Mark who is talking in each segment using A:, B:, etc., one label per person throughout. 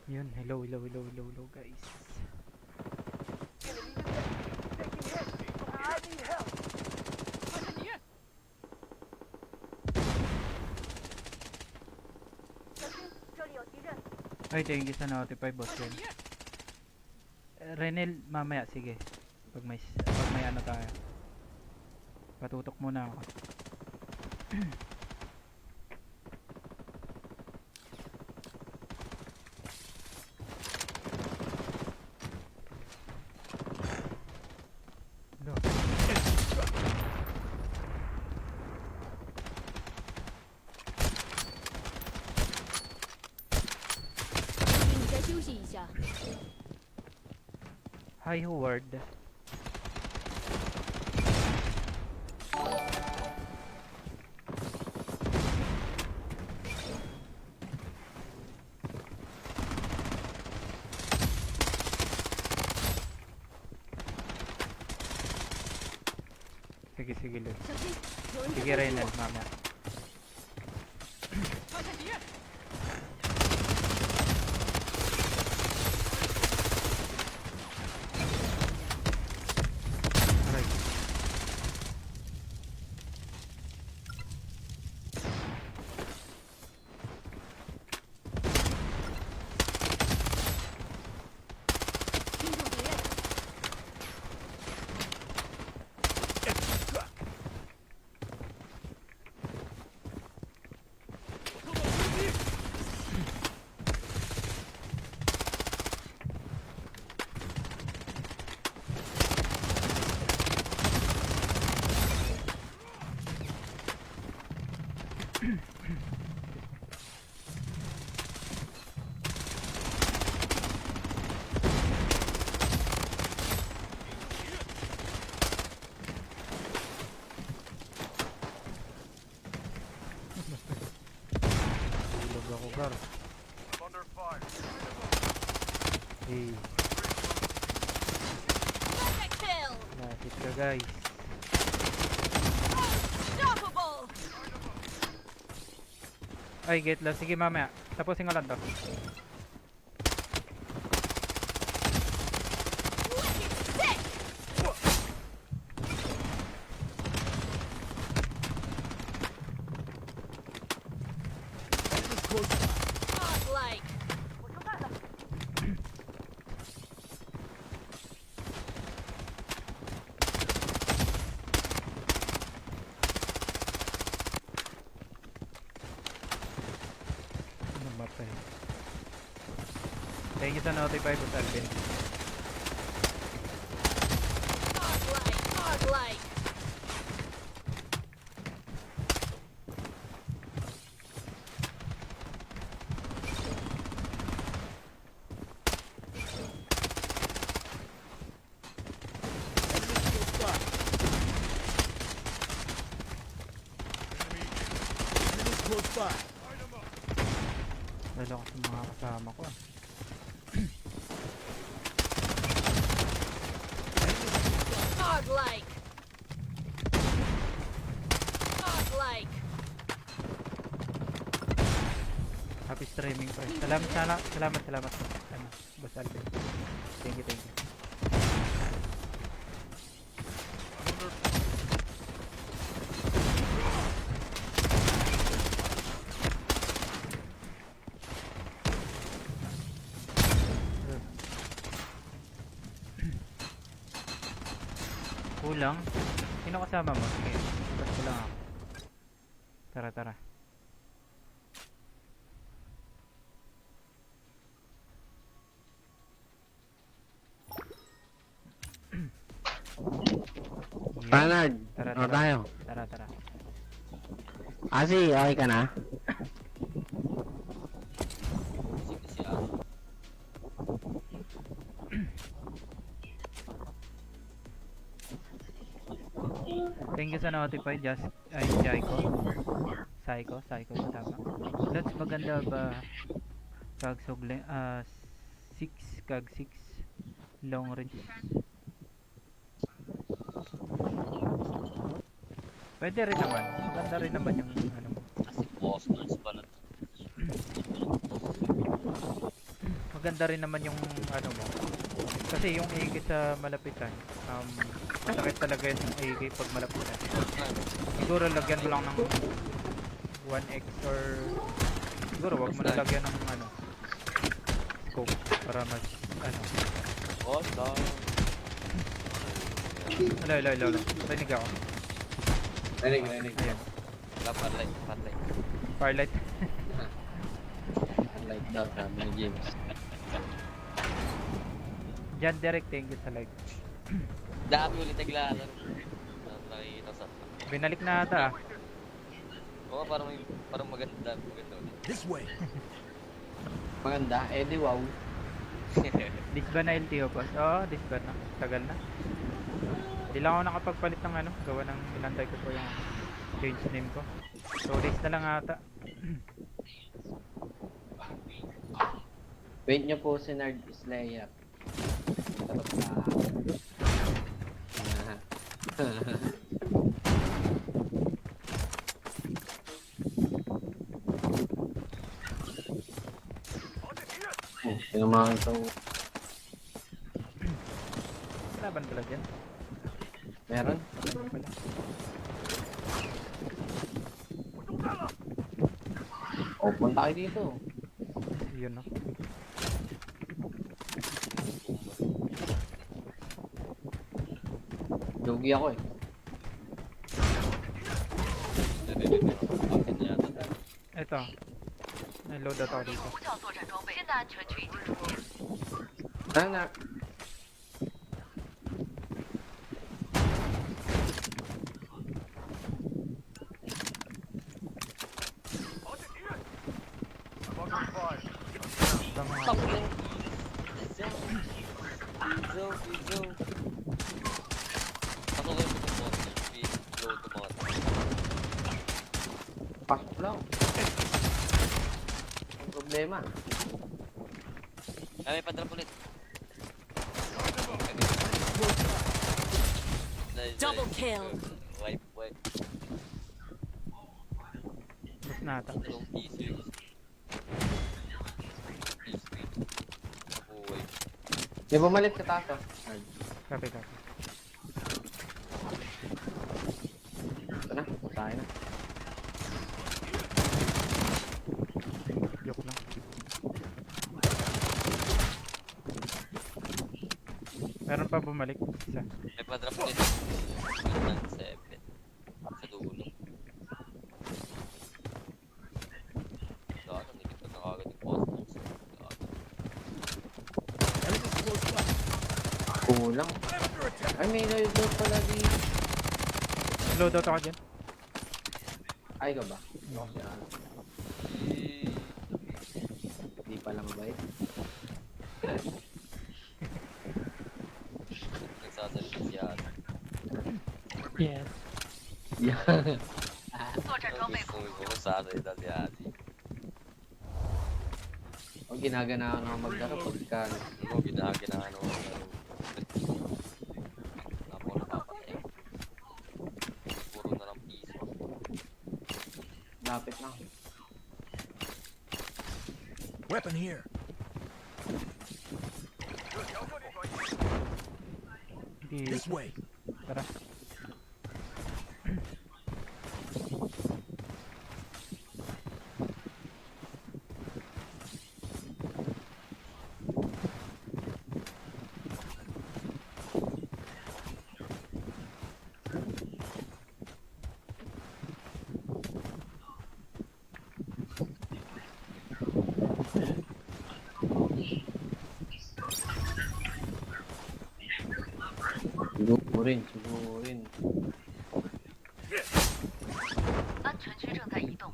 A: Yun, hello guys. Ay, thank you sa notify boss yan. Renel, mamaya, sige. Pag may ano tayo. Patutok muna ako. Lo. Hi, Howard. Sige, Lord. Sige, Renel, mama. Aray. Tulog ako, gar. Hey, nakit ka guys. Ay, get lost. Sige, mamaya. Tapusin ko lang to. Namatay. Thank you sa notify ko, Alvin. Lalo ko sa mga kasama ko. Happy streaming pa. Salamat. Ano, Boss Alvin. Thank you. Kulang? Sino kasama mo? Sige, labas ko lang ako. Tara.
B: Bernard,
A: Tara.
B: ano tayo?
A: Tara.
B: Asi, okay ka na?
A: Thank you sa notify, Jaiko. Psycho ba tama? Lods, maganda ba kag sugle 6 kag 6 long range. Pwede rin naman. Maganda rin naman yung ano mo.
C: Kasi boss, nurse pa na.
A: maganda rin naman yung ano mo. Kasi yung higit sa malapitan, masakit talaga yun yung higit pag malapitan. Siguro lagyan mo lang ng 1x or siguro wag mo na lagyan ng ano scope para mas ano.
B: Oh, no.
A: Ala. Rinig ako.
C: Rinig.
A: Ayan.
B: Parlight.
A: Firelight.
C: Light daw, sabi ni James.
A: Diyan direct, thank you sa like.
B: Dami ulit naglalaro. Nakikita sa...
A: Binalik na ata ah.
B: Oo, parang maganda ulit.
D: This way.
C: Maganda, di wow.
A: Disband na LTO boss. Oo, disband na. Tagal na. Hindi lang ako nakapagpalit ng ano. Gawa ng inantay ko po yung change name ko. 2 days na lang ata.
C: Wait nyo po si Nerd Slayer. Tapos na. Sinamahan ito.
A: Laban pala dyan.
C: Meron?
A: Pala.
C: O, punta kayo dito.
A: Yun no.
C: Lugi ako eh.
A: Ito. May load out ako dito.
E: 呼叫作战装备，现在安全区已经出现。
C: Ano na?
A: Tama nga.
B: Tangin. Izo. Patuloy mo itong bot. Load to mga.
C: Pasok lang. Ang problema.
B: Ay, may padrap ulit.
E: Double kill.
B: Wipe.
A: Mas na ata.
B: Dalawang piso. Nabuhay.
C: Di ba malit sa taas oh?
A: Copy.
C: Ito na, tayo na.
A: Joke lang. Meron pa bumalik. Isa.
B: May padrap ulit. 7. Sa dulo. Dito, nikit na kagad yung posters.
D: Enemies close by.
C: Kulang. Ay, may load pala di.
A: Load out ako dyan.
C: Ay ka ba? Di pa lang ba eh?
B: Nagsasalita siya.
A: Yes.
C: Yeah.
E: 作战装备
B: Gusto ko sasalita si Adi.
C: O ginagana na maglaro pagka
B: Ano ginagawa mo? Napo napapatay. Puro na lang piso.
C: lapit na.
D: Weapon here.
A: Hindi.
D: This way.
A: Tara.
C: Sigurin.
E: 安全区正在移动。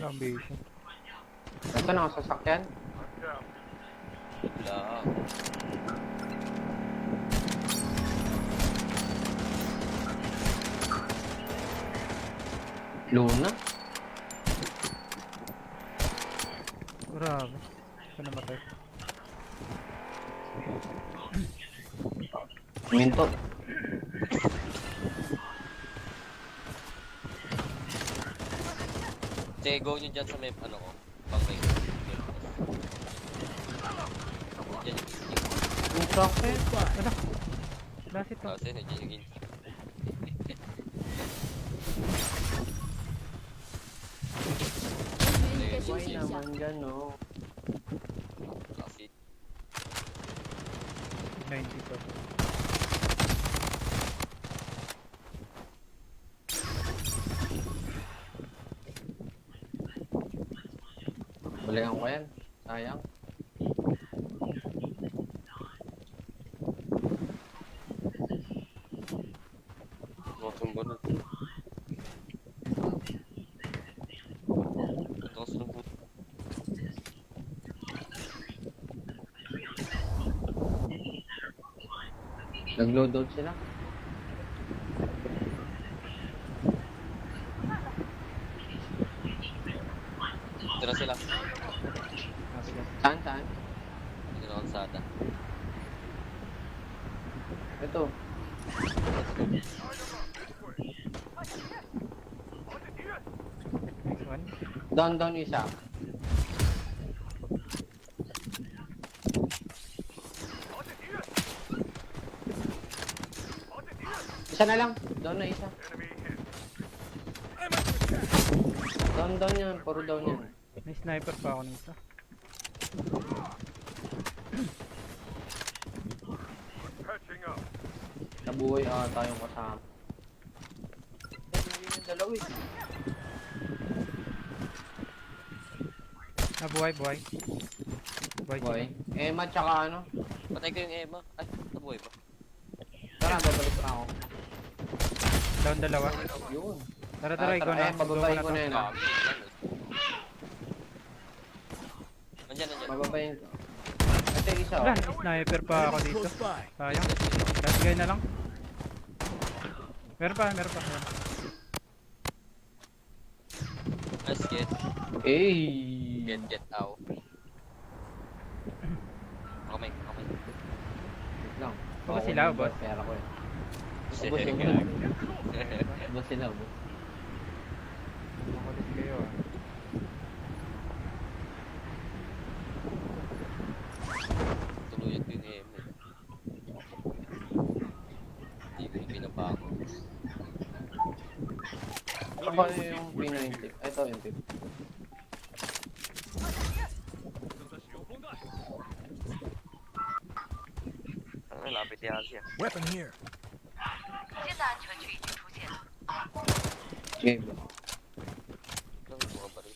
A: Ambition.
C: Ito na ako sasakyan.
B: Wala.
C: Luna.
A: Grabe. Ito namatay.
C: Minto.
B: Sige, go nyo dyan sa may ano ko. Pang may dyan yung
C: Yung chocolate.
A: Ano? Last ito.
B: kasi nandiyan yung
C: Why naman gano'n?
B: kasi
A: 90 to.
C: Balikan ko yan. Sayang.
B: Motumbo na. Ito ang sunod.
C: Nag-load out sila.
B: Ito na sila.
A: Copy that.
C: Saan, saan?
B: Ito na kalsada.
C: Ito.
A: Next one.
C: Down isa. Isa na lang. Down na isa. Down yan. Puro down yan.
A: May sniper pa ako nito.
C: Nabuhay ata yung kasama. Hindi yung dalaw eh.
A: Buhay. Buhay
C: Boy. Emma tsaka ano.
B: Patay ko yung Emma. Ay, nabuhay ba?
C: Tara, babalik pa ako.
A: Down dalawa.
C: Yun.
A: Tara, ikaw na.
C: Ayan, bababayin ko na yun.
B: Kami. Nandiyan.
C: Bababayin ko. Ito yung isa.
A: Wala,
C: Oh.
A: may sniper pa ako
D: Enemies
A: dito.
D: close by.
A: Sayang. Last guy na lang. Meron pa.
B: Nice get.
C: Hey.
B: Get out. Kamay.
C: Wait lang.
A: Baka sila, boss.
C: Pera ko eh.
B: Sige.
C: Boss sila, boss.
A: Makulit kayo ah.
B: Tuluyan ko yung Emma. Hindi ko yung pinabago.
C: Ako yung P90. Ito, yung tip.
B: Ang lapit yan siya.
D: Weapon here.
E: 新的安全区已经出现。
C: Game.
B: Lang mga baril.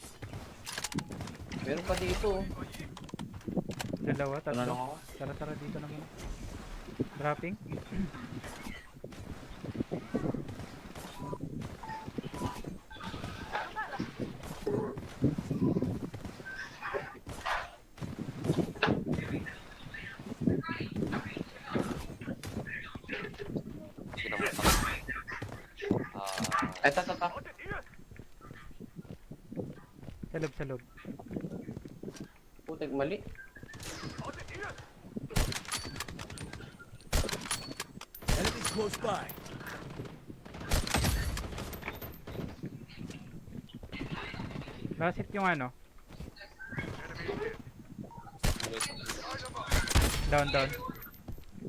C: Meron pa dito. Oh.
A: Dalawa,
C: Ito na lang
A: tatlo.
C: ako.
A: Tara dito naman. Dropping.
B: Pinamutak.
C: Ito.
A: Sa loob.
C: Putik, mali.
D: Enemies close by.
A: Last hit yung ano. Down.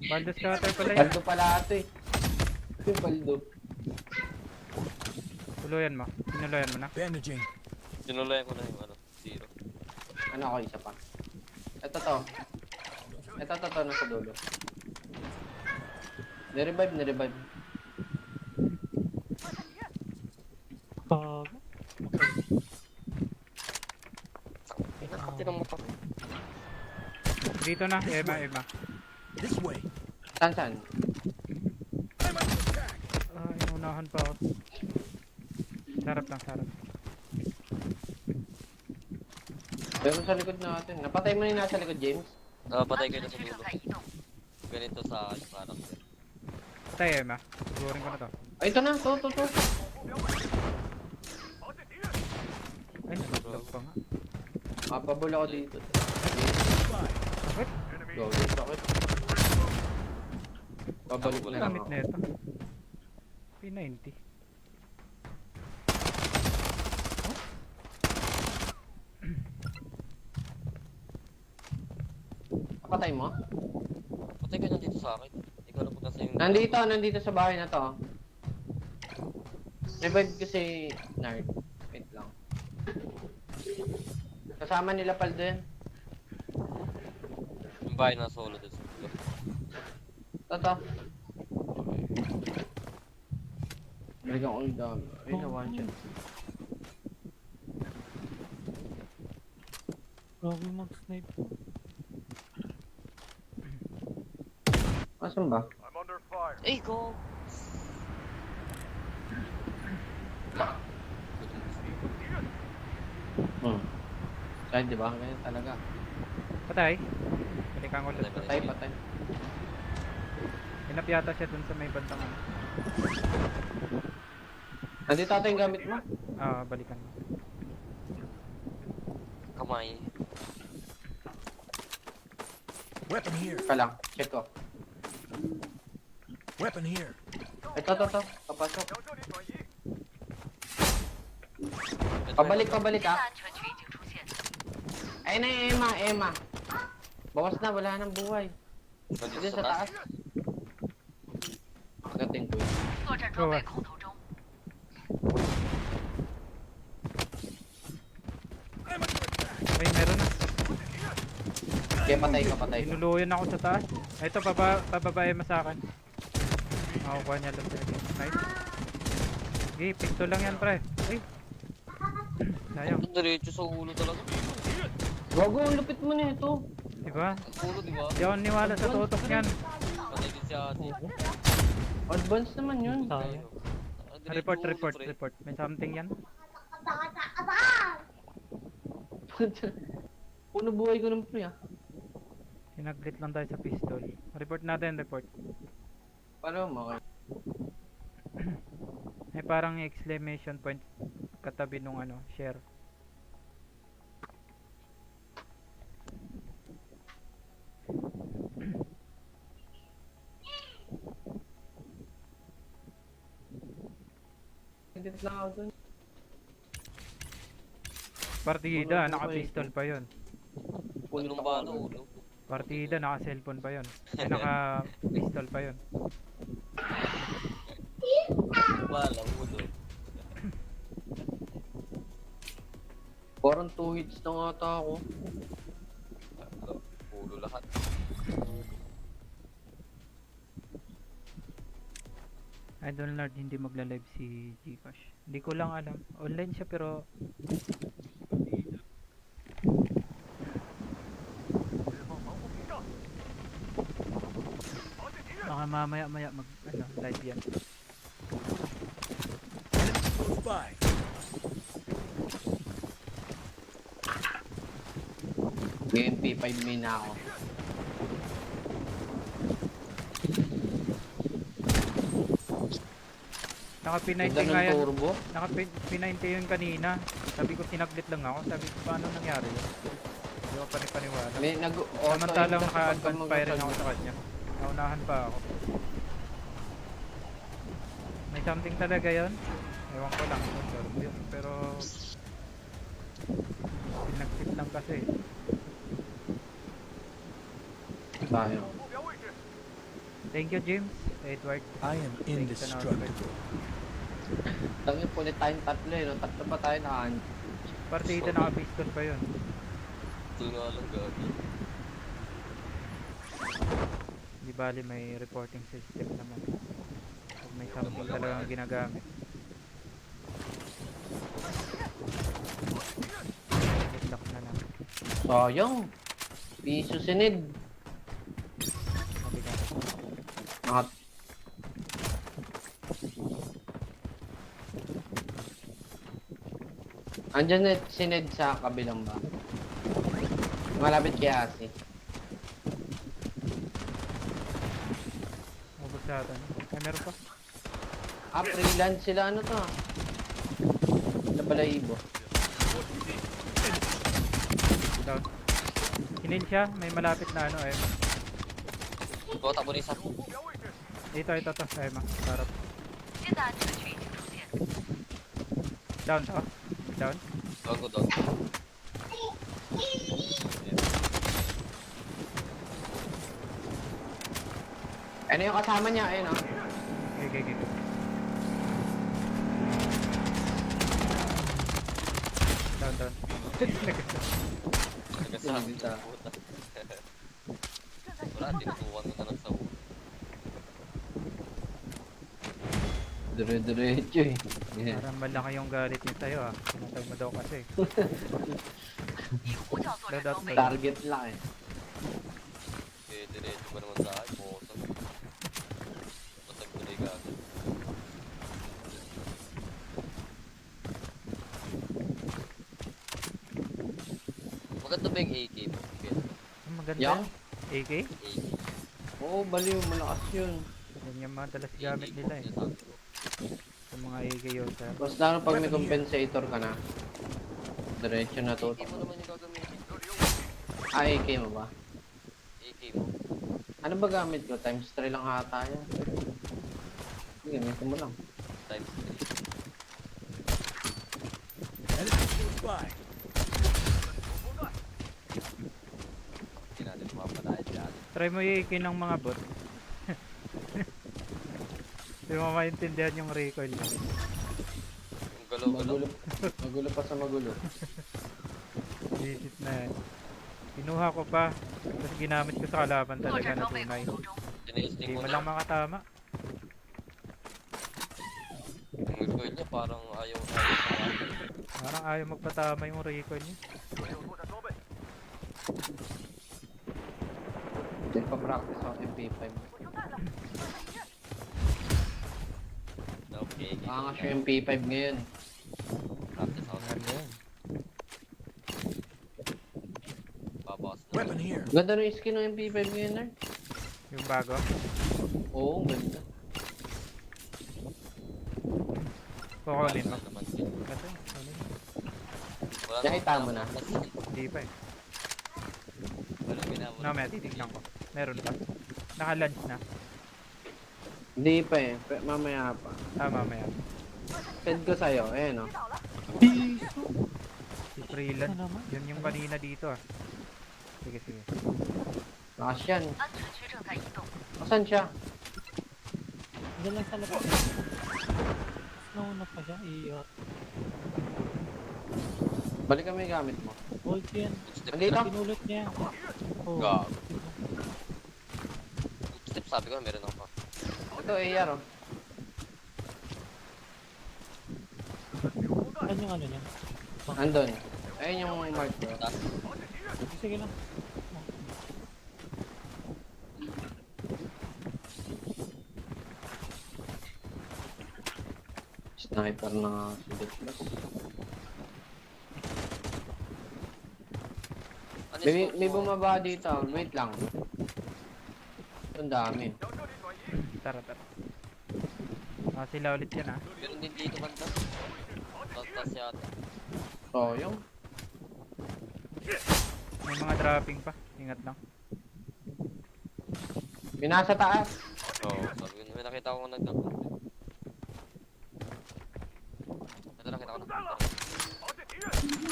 A: Baldo scatter pala yun.
C: Paldo pala ito eh. Yung paldo.
A: Tuluyan mo na.
D: Bandaging.
B: Sinulayan ko na yung ano, zero.
C: Ano ako, isa pa. Ito to. Nasa dulo. Nirevive.
B: Tinamutak.
A: Dito na, Emma.
D: This way.
C: Saan?
D: I'm under attack.
A: Inunahan pa ako. Sarap lang.
C: Pero sa likod natin. Napatay mo na yung nasa likod, James.
B: Patay ko
E: 安
B: na
E: 全
B: sa
E: 区正
B: dulo.
E: 在移动。
B: Ganito sa parang.
A: Patay Emma. Sigurin ko na to.
C: Ay, ito na. To.
A: Ay, nalaglag pa nga.
C: Mapabula ko dito.
D: Close by.
A: Bakit?
C: Go, sakit. Babalik na lang
A: Gamit
C: ako.
A: na ito. P90.
C: Napatay mo?
B: Patay ka nandito sa akin. Ikaw na punta sa yung...
C: Nandito sa bahay na to. Revive kasi Nard. Wait lang. Kasama nila Paldo yan.
B: Yung bahay na solo doon sa dulo.
C: Toto. Balikan ko yung dami. Ay, na one shot.
A: Grabe mag-snipe.
C: Asan ba?
B: Ay, go!
C: Kahit di ba? Ganyan talaga.
A: Patay. Balikan ko ulit.
C: Patay.
A: Hinap yata siya dun sa may bantang ano.
C: Nandito ata yung gamit mo?
A: Ah, balikan mo.
B: Kamay.
D: Weapon here.
C: Ka lang. Check ko.
D: Weapon here.
C: Ito. Papasok. Pabalik
E: 新
C: ah.
E: 的安全区已经出现。
C: Ayun na yung Emma. Bawas na, wala nang buhay.
B: Nandito
C: Dito
B: sa
C: sa
B: taas.
C: taas. Pagdating ko yun.
E: 作战装备空投中，
A: Ay, meron na.
C: Kaya patay ka.
A: Inuluyan ako sa taas. Ay, ito, pababae mo sa akin. Makukuha niya lang siya. Nice. Okay, pistol lang yan, pre. Ay. Sayang.
B: Diretso sa ulo talaga.
C: Gago, ang lupit mo na ito.
A: Diba?
B: Ang ulo, di ba?
A: Di ako niwala sa tutok niyan.
B: Patay din si ate.
C: Advance naman yun.
A: Sayang. Report. May something yan.
C: Puno buhay ko ng pre ah.
A: Sinaglit lang tayo sa pistol. Report natin, report.
C: Paano mo kayo?
A: May parang exclamation point katabi nung ano, share.
C: Edit lang ako dun.
A: Partida, naka-pistol pa yon.
B: Punong bala, ulo.
A: Partida, naka-cellphone pa yon. Ay, naka-pistol pa yon.
B: Bala, ulo.
C: Parang 2 hits na nga ata ako.
B: Ulo lahat.
A: Idol Lord, hindi magla-live si Gcash. Hindi ko lang alam. Online siya pero baka mamaya mag live yan.
D: Close by.
C: May MP5 main na ako.
A: Naka-P90
C: Ganda
A: nga
C: ng
A: yan.
C: turbo.
A: Naka-P90 yun kanina. Sabi ko sinaglit lang ako. Sabi ko paano nangyari yun? Hindi ko panipaniwala.
C: May
A: Samantalang naka-advance pa rin ako sa kanya. Naunahan pa ako. May something talaga yon. Ewan ko lang. Pero pinagsit lang kasi.
C: Tayo.
A: Thank you, James. Edward.
D: I am indestructible.
C: Tangin po ulit tayong tatlo eh. No? Tatlo pa tayo na
A: Partida naka-pistol pa yun.
B: Ito nga lang gagi.
A: Di bali may reporting system naman. Pag may something talagang ginagamit. Good luck na lang.
C: sayang. Piso sinid.
A: Mabigat.
C: Mga... Andyan na sinid sa kabilang ba? Malapit kay Asi.
A: Ubus sa atin. Ay, meron pa.
C: Freelance sila ano to? Sa Balahibo.
A: Down. Kinil siya. May malapit na ano eh.
B: Go, takbo na isa.
A: Ito. Ema. Sarap.
E: 新的安全区已经出现。
A: Down to. Down.
B: Go.
C: Ano yung kasama niya? Ayun oh.
A: Okay. Down.
B: Nagasabi
C: Hindi ta.
B: ng puta. Wala, tinutuwan mo na lang sa ulo.
C: Dire-diretso eh. Yeah.
A: Parang malaki yung galit niya sa'yo ah. Pinatay mo daw kasi.
E: 以呼叫作战装备，
C: Target lang eh.
B: Eh, diretso ba naman sa akin? Bukod. Patag ko na yung gagawin. Maganda ba yung AK mo? Okay.
A: Ang maganda.
C: Yang?
A: AK?
B: AK.
C: Oo, baliw. Malakas yun.
A: Yan yung madalas gamit nila eh. Sa mga AK yun sir.
C: Mas lalo pag may compensator ka na. Diretso na to.
B: AK mo naman yung gagamitin.
C: Ah, AK mo ba?
B: AK mo.
C: Ano ba gamit ko? Times 3 lang ata yan. Gamitin mo lang.
B: Times 3.
D: Enemy close by.
B: Hindi natin mapapalayan dyan.
A: Try mo yung AK ng mga bot. Hindi mo maintindihan yung recoil niya.
B: Yung galaw-galaw.
C: Magulo. Magulo pa sa magulo.
A: Visit na yan. Kinuha ko pa. Tapos ginamit ko sa kalaban
E: 作
A: talaga
E: 战
A: na
E: 装备
A: tunay.
E: 空投中，
B: Tinesting
A: Hindi
B: ko
A: mo
B: na.
A: lang makatama.
B: Yung recoil niya parang ayaw na.
A: Parang ayaw magpatama yung recoil niya.
C: Nagpa-practice ako MP5.
B: Okay.
C: Makangas yung MP5 ngayon.
B: Practice ako.
A: Maganda yan.
B: Babawas na.
D: Weapon here.
C: Ganda na yung skin ng MP5 ngayon, Nerd.
A: Yung bago.
C: Oo, ganda.
A: Kukulin mo.
B: Wala naman din.
A: Kasi, kukulin mo.
B: Wala
C: Nakita mo na?
A: Hindi pa eh.
B: Wala ginagawa.
A: No, may titignan ko. Meron pa. Naka-lunch na.
C: Hindi pa eh. Mamaya pa.
A: Mamaya.
C: Fed ko sa'yo. Ayan o.
A: Si Freeland. Yun yung kanina dito ah. Sige.
C: Lakas yan.
E: 安全区正在移动，
C: Asan siya?
F: Diyan lang sa labas. Nauna pa siya,
C: Balik kami yung gamit mo.
F: hold yan.
C: Andito?
F: Pinulot niya. Oh.
B: Gag. Step sabi ko na meron ako pa.
C: Ito, AR o.
F: Saan yung ano niya?
C: Andun. Ayun yung mark ko.
B: Taas.
F: Sige lang.
C: Sniper na sulit plus.
B: Ano
C: May,
B: yung
C: may
B: scope mo?
C: bumaba dito. Wait lang. Ang dami.
A: Tara. Sila ulit yan ah.
B: Meron din dito banda. Tatas yata.
C: So, yung.
A: May mga dropping pa. Ingat lang.
C: May nasa taas.
B: Oo. Sabi ko, may nakita ko nagdang. Ito nakita ko na.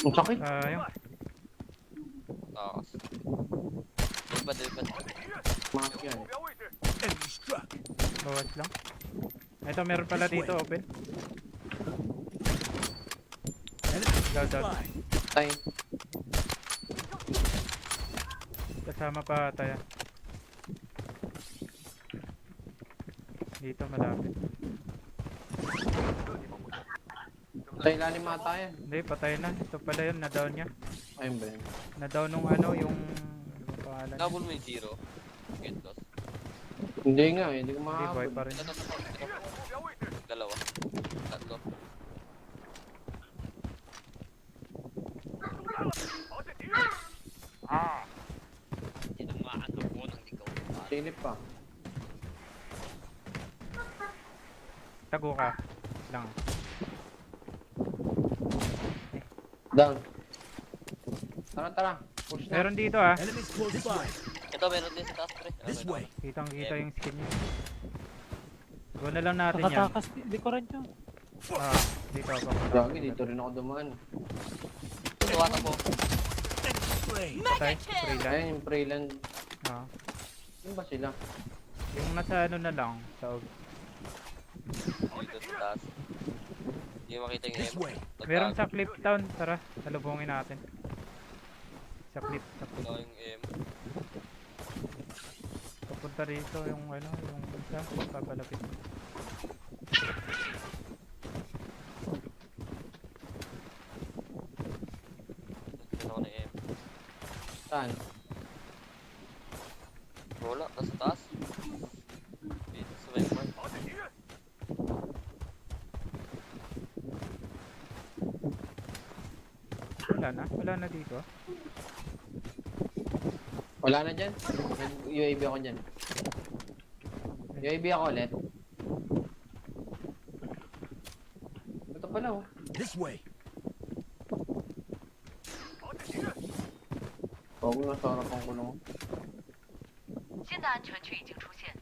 C: Ang sakit.
A: Yung
B: Takas. Lipad.
C: Mas yan.
D: Enemy struck.
A: bawas lang. Ito meron pala dito open.
D: Enemy
A: Down.
D: by.
C: Tay.
A: Kasama pa tayo. Dito malapit.
C: Tay, lalim ata yan.
A: Hindi, patay na. Ito pala yun, na-down niya.
C: Ayun ba yun?
A: Na-down nung ano, yung pangalan niya.
B: Double mo yung zero. Get lost.
C: Hindi nga eh. Hindi ko
A: Hindi,
C: makahabol.
A: boy pa rin.
B: Ito. Dalawa. Tatlo. Tinamaan ko ng ligaw.
C: Silip pa.
A: Tago ka. Lang.
C: Down. Tara. Push na.
A: Meron dito ah.
D: Enemy close by.
B: Ito meron din sa taas pre.
D: This way.
A: Kitang-kita yung skin niya. Go na lang natin yan.
F: Nakatakas, di ko rin siya.
A: Dito ako.
C: Gagi, dito rin ako dumaan.
B: Tuwata po.
D: Enemy slain.
A: Patay. Freeland.
C: Ayun yung Preyland.
A: Ah.
C: Yun ba sila?
A: Yung nasa ano na lang, sa
B: Dito sa taas. Hindi mo makita yung
D: This
B: emo.
D: way.
A: meron sa Cliff Town, tara, salubungin natin. Sa Cliff.
B: Ito yung emo.
A: Papunta rito yung ano, yung isa, papalapit.
B: Ano ko na emo.
C: Saan?
B: Wala, nasa taas. Dito sa may mark.
A: Wala na dito.
C: Wala na dyan. Nag-UAV ako dyan. UAV ako ulit. Ito pala oh.
D: This way.
C: Huwag na sa harap ang kulong.
E: 新的安全区已经出现。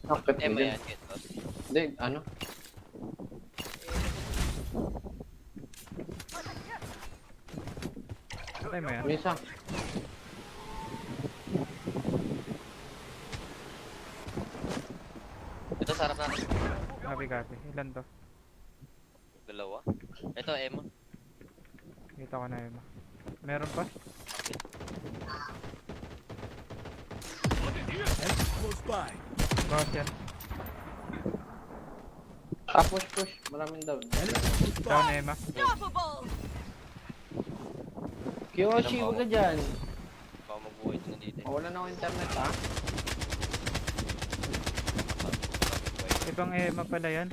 C: Akit mo
B: Emo
C: dyan.
B: yan, get lost.
C: Hindi, ano?
A: Patay mo yan.
C: May isa.
B: Ito sa harap natin.
A: Copy. Ilan to?
B: Dalawa. Ito, emo.
A: Kita ko na yun. Meron pa?
D: Enemy close by.
A: Bawas yan.
C: Ah, push. Maraming down.
D: Enemy close
A: Down
D: by.
A: Emma.
C: Kiyoshi, huwag ka dyan.
B: Baka magbuhay din na dito.
C: Wala na akong internet ah.
A: Ibang Emma pala yan.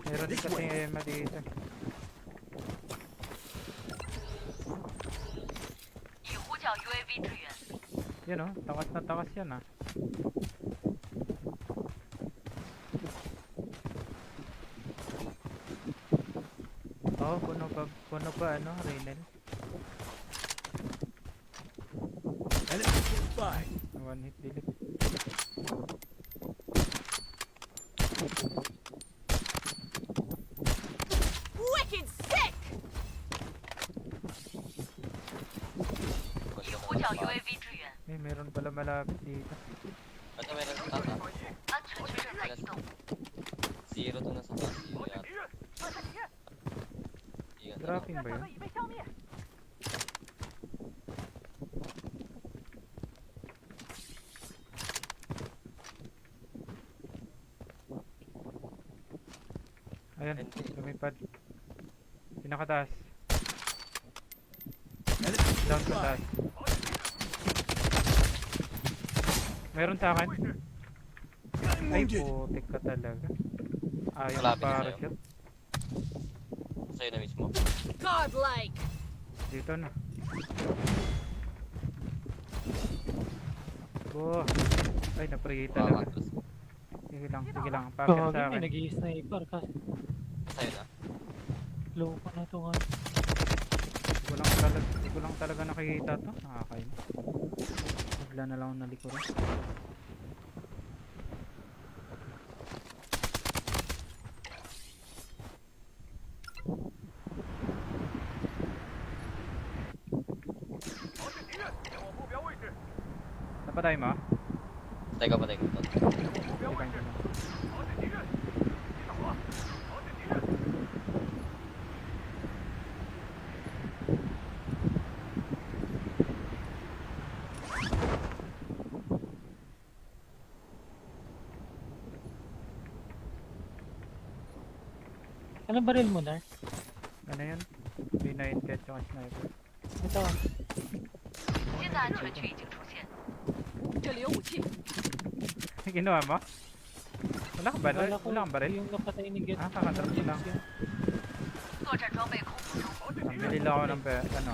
A: Meron din kasi Emma dito.
E: 已呼叫 UAV 支援。
A: Yan oh, takas na takas yan ah. Oh, puno pa ano, Raynel.
D: Enemy close by.
A: One hit delete.
E: Wicked sick！ 已呼叫 UAV 支援，
A: Eh, meron pala malapit dito.
B: Ito, meron sa taas.
E: 安全区正在移动。
B: Zero to nasa taas. Zero yata. Ingat na.
A: Dropping ba yun? Ayan, lumipad. Pinakataas.
D: Enemy
A: Down
D: close
A: sa
D: by.
A: taas. Meron sa akin. Ay,
D: Wounded.
A: putik ka talaga. Ayaw
B: Malapit na
A: para
B: sa'yo.
A: siya.
B: Sa'yo na mismo.
E: Godlike！
A: Dito na. Oh. Ay, na-pre talaga.
B: Atlas.
A: Sige lang. Packet sa
F: Gagi,
A: akin.
F: nag-i-sniper kasi
B: Sa'yo na.
F: low pa na ito nga.
A: Hindi ko lang talaga nakikita to. Nakakain. Bigla na lang ako nalikuran. Napatay mo?
B: Teka pa.
A: Teka, hindi na.
F: Anong baril mo, Nar?
A: Ano yun? B90 at saka sniper.
F: Ito.
E: 新的安全区已经出现。这里有武器。
A: Ginawa mo? Wala kang baril?
F: Wala ko
A: Wala kang baril?
F: yung napatay ni Get.
A: Ah, kakatrap lang.
E: 作战装备空投中。
A: Bili lang ako ng ano,